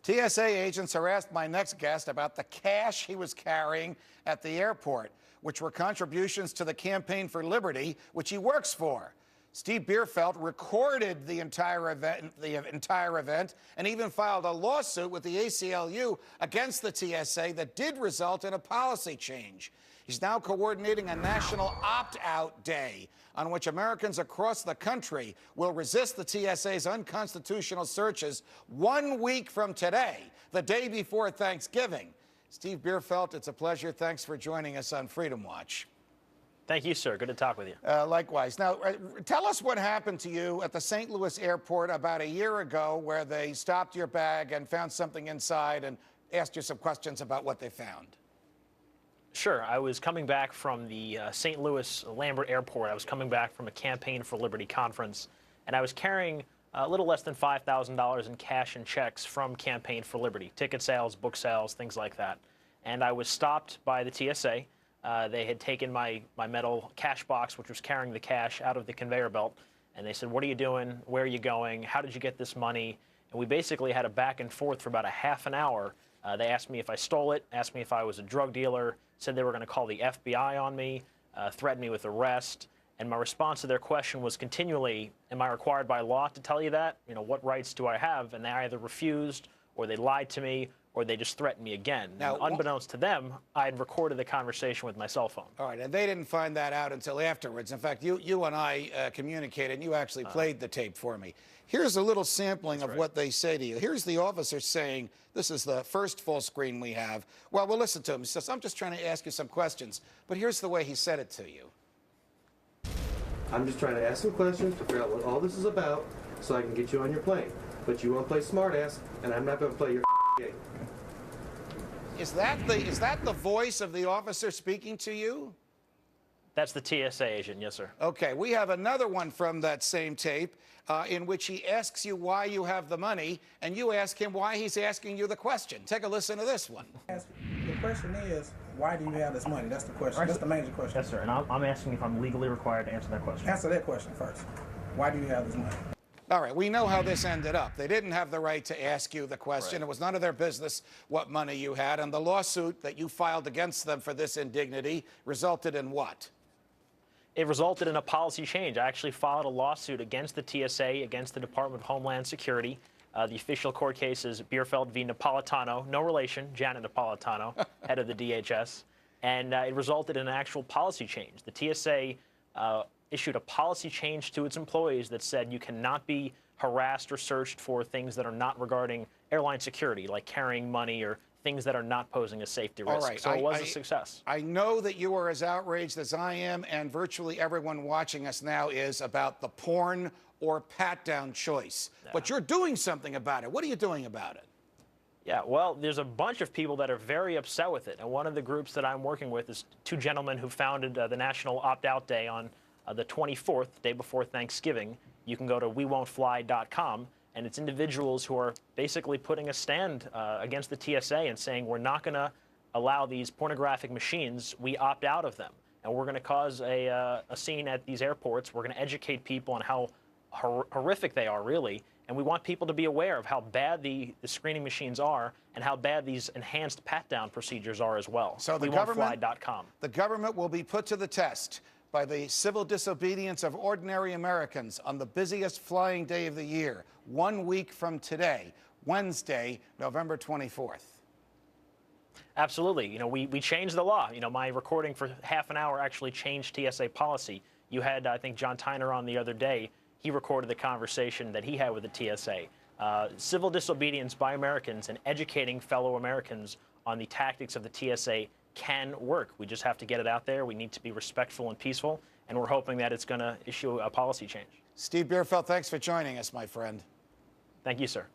TSA agents harassed my next guest about the cash he was carrying at the airport, which were contributions to the Campaign for Liberty, which he works for. Steve Bierfeldt recorded the entire event, and even filed a lawsuit with the ACLU against the TSA that did result in a policy change. He's now coordinating a national opt-out day on which Americans across the country will resist the TSA's unconstitutional searches 1 week from today, the day before Thanksgiving. Steve Bierfeldt, it's a pleasure. Thanks for joining us on Freedom Watch. Thank you, sir. Good to talk with you. Likewise. Now, tell us what happened to you at the St. Louis airport about a year ago, where they stopped your bag and found something inside and asked you some questions about what they found. Sure. I was coming back from the St. Louis Lambert Airport. I was coming back from a Campaign for Liberty conference, and I was carrying a little less than $5,000 in cash and checks from Campaign for Liberty, ticket sales, book sales, things like that. And I was stopped by the TSA. They had taken my metal cash box, which was carrying the cash, out of the conveyor belt, and they said, "What are you doing? Where are you going? How did you get this money?" And we basically had a back and forth for about a half an hour. They asked me if I stole it, asked me if I was a drug dealer, said they were going to call the FBI on me, threatened me with arrest. And my response to their question was continually, am I required by law to tell you that? You know, what rights do I have? And they either refused, or they lied to me, or they just threatened me again. Now, unbeknownst to them, I had recorded the conversation with my cell phone. All right, and they didn't find that out until afterwards. In fact, you and I communicated, and you actually played the tape for me. Here's a little sampling of what they say to you. Here's the officer saying, this is the first full screen we have. Well, we'll listen to him. He says, "I'm just trying to ask you some questions." But here's the way he said it to you. "I'm just trying to ask some questions to figure out what all this is about so I can get you on your plane. But you want to play smartass, and I'm not going to play your game." Is that the voice of the officer speaking to you? That's the TSA agent, yes, sir. Okay, we have another one from that same tape in which he asks you why you have the money, and you ask him why he's asking you the question. Take a listen to this one. The question is, why do you have this money? That's the question. Right. That's the major question. Yes, sir, and I'm asking if I'm legally required to answer that question. Answer that question first. Why do you have this money? All right, we know how this ended up. They didn't have the right to ask you the question. Right. It was none of their business what money you had, and the lawsuit that you filed against them for this indignity resulted in what? It resulted in a policy change. I actually filed a lawsuit against the TSA, against the Department of Homeland Security. The official court case is Bierfeldt v. Napolitano, no relation, Janet Napolitano, head of the DHS. And it resulted in an actual policy change. The TSA issued a policy change to its employees that said you cannot be harassed or searched for things that are not regarding airline security, like carrying money or things that are not posing a safety risk. All right. So it was a success. I know that you are as outraged as I am, and virtually everyone watching us now is, about the porn or pat-down choice. Yeah. But you're doing something about it. What are you doing about it? Yeah, well, there's a bunch of people that are very upset with it. And one of the groups that I'm working with is two gentlemen who founded the National Opt-Out Day on the 24th, day before Thanksgiving. You can go to wewon'tfly.com, and it's individuals who are basically putting a stand against the TSA and saying, we're not going to allow these pornographic machines. We opt out of them, and we're going to cause a scene at these airports. We're going to educate people on how horrific they are, really, and we want people to be aware of how bad the screening machines are and how bad these enhanced pat-down procedures are as well. So the government will be put to the test by the civil disobedience of ordinary Americans on the busiest flying day of the year, 1 week from today, Wednesday, November 24th. Absolutely. You know, we changed the law. You know, my recording for half an hour actually changed TSA policy. You had, I think, John Tyner on the other day. He recorded the conversation that he had with the TSA. Civil disobedience by Americans and educating fellow Americans on the tactics of the TSA can work. We just have to get it out there. We need to be respectful and peaceful, and we're hoping that it's going to issue a policy change. Steve Bierfeldt, thanks for joining us, my friend. Thank you, sir.